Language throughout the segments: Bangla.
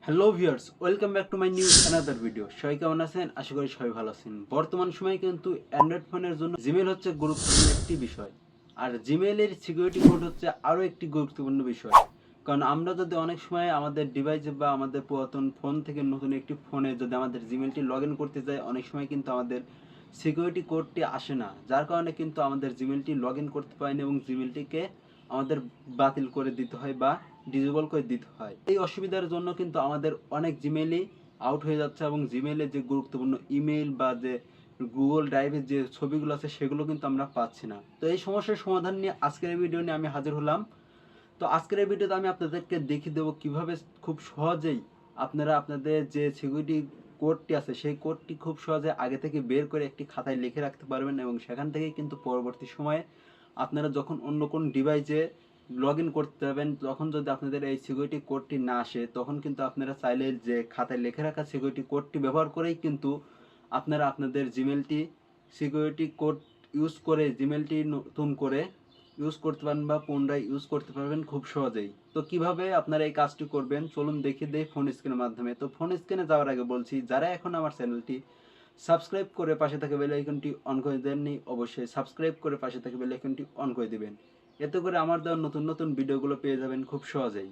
Hello viewers, welcome back to my new another video. সবাই কেমন আছেন? আশা করি সবাই ভালো আছেন। বর্তমান সময়ে কিন্তু অ্যান্ড্রয়েড ফোনের জন্য জিমেল হচ্ছে গুরুত্বপূর্ণ একটি বিষয়, আর জিমেলের সিকিউরিটি কোড হচ্ছে আরও একটি গুরুত্বপূর্ণ বিষয়। কারণ আমরা যদি অনেক সময় আমাদের ডিভাইসে বা আমাদের পুরাতন ফোন থেকে নতুন একটি ফোনে যদি আমাদের জিমেলটি লগ ইন করতে যাই, অনেক সময় কিন্তু আমাদের সিকিউরিটি কোডটি আসে না, যার কারণে কিন্তু আমাদের জিমেলটি লগ ইন করতে পারি না এবং জিমেলটিকে আমাদের বাতিল করে দিতে হয় বা ডিসেবল করে দিতে হয়। এই অসুবিধার জন্য কিন্তু আমাদের অনেক জিমেলই আউট হয়ে যাচ্ছে এবং জিমেলের যে গুরুত্বপূর্ণ ইমেল বা যে গুগল ড্রাইভের যে ছবিগুলো আছে সেগুলো কিন্তু আমরা পাচ্ছি না। তো এই সমস্যার সমাধান নিয়ে আজকের এই ভিডিও নিয়ে আমি হাজির হলাম। তো আজকের এই ভিডিওতে আমি আপনাদেরকে দেখিয়ে দেবো কিভাবে খুব সহজেই আপনারা আপনাদের যে সিকিউরিটি কোডটি আছে সেই কোডটি খুব সহজে আগে থেকে বের করে একটি খাতায় লিখে রাখতে পারবেন এবং সেখান থেকেই কিন্তু পরবর্তী সময়ে আপনারা যখন অন্য কোন ডিভাইসে লগ ইন করতে যাবেন, তখন যদি আপনাদের এই সিকিউরিটি কোডটি না আসে, তখন কিন্তু আপনারা চাইলে যে খাতায় লিখে রাখা সিকিউরিটি কোডটি ব্যবহার করেই কিন্তু আপনারা আপনাদের জিমেলটি সিকিউরিটি কোড ইউজ করে জিমেলটি নতুন করে ইউজ করতে পারবেন বা পুনরায় ইউজ করতে পারবেন খুব সহজেই। তো কিভাবে আপনারা এই কাজটি করবেন চলুন দেখিয়ে দেই ফোন স্ক্রিনের মাধ্যমে। তো ফোন স্ক্রিনে যাওয়ার আগে বলছি, যারা এখন আমার চ্যানেলটি সাবস্ক্রাইব করে পাশে থাকা বেল আইকনটি অন করে দেননি, অবশ্যই সাবস্ক্রাইব করে পাশে থাকা বেল আইকনটি অন করে দিবেন। এতে করে আমার দেওয়া নতুন নতুন ভিডিওগুলো পেয়ে যাবেন খুব সহজেই।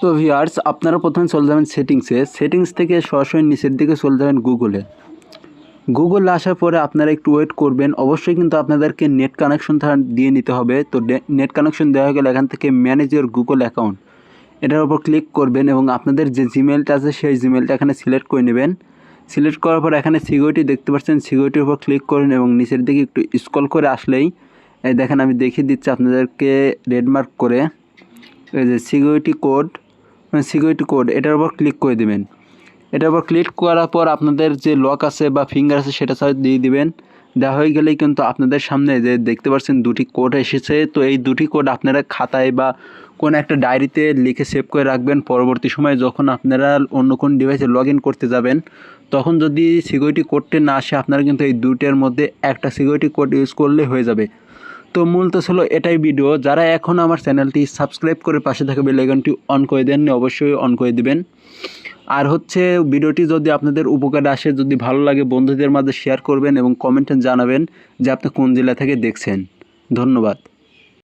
তো ভিউয়ার্স, আপনারা প্রথমে চলে যাবেন সেটিংস থেকে সরাসরি নিচের দিকে চলে যাবেন গুগলে আসার পরে আপনারা একটু ওয়েট করবেন। অবশ্যই কিন্তু আপনাদেরকে নেট কানেকশন দিয়ে নিতে হবে। তো নেট কানেকশন দেওয়া হয়ে গেলে এখান থেকে ম্যানেজ ইওর গুগল অ্যাকাউন্ট এটার উপর ক্লিক করবেন এবং আপনাদের যে জিমেলটা আছে সেই জিমেলটা এখানে সিলেক্ট করে নেবেন। সিলেক্ট করার পর এখানে সিকিউরিটি দেখতে পাচ্ছেন, সিকিউরিটির উপর ক্লিক করুন এবং নিচের দিকে একটু স্ক্রল করে আসলেই এই দেখেন আমি দেখিয়ে দিচ্ছি আপনাদেরকে রেড মার্ক করে, এই যে সিকিউরিটি কোড এটার উপর ক্লিক করে দেবেন। এটার উপর ক্লিক করার পর আপনাদের যে লক আছে বা ফিঙ্গার আছে সেটা সব দিয়ে দিবেন। দেওয়া হয়ে গেলেই কিন্তু আপনাদের সামনে যে দেখতে পাচ্ছেন দুটি কোড এসেছে। তো এই দুটি কোড আপনারা খাতায় বা কোনো একটা ডায়েরিতে লিখে সেভ করে রাখবেন। পরবর্তী সময়ে যখন আপনারা অন্য কোন ডিভাইসে লগ ইন করতে যাবেন, তখন যদি সিকিউরিটি কোডটি না আসে, আপনারা কিন্তু এই দুইটার মধ্যে একটা সিকিউরিটি কোড ইউজ করলে হয়ে যাবে। তো মূলত ছিল এটাই ভিডিও। যারা এখন আমার চ্যানেলটি সাবস্ক্রাইব করে পাশে থাকা বেল আইকনটি অন করে দেননি, অবশ্যই অন করে দিবেন। আর হচ্ছে ভিডিওটি যদি আপনাদের উপকারে আসে, যদি ভালো লাগে বন্ধুদের মাঝে শেয়ার করবেন এবং কমেন্টে জানাবেন যে আপনি কোন জেলা থেকে দেখছেন। ধন্যবাদ।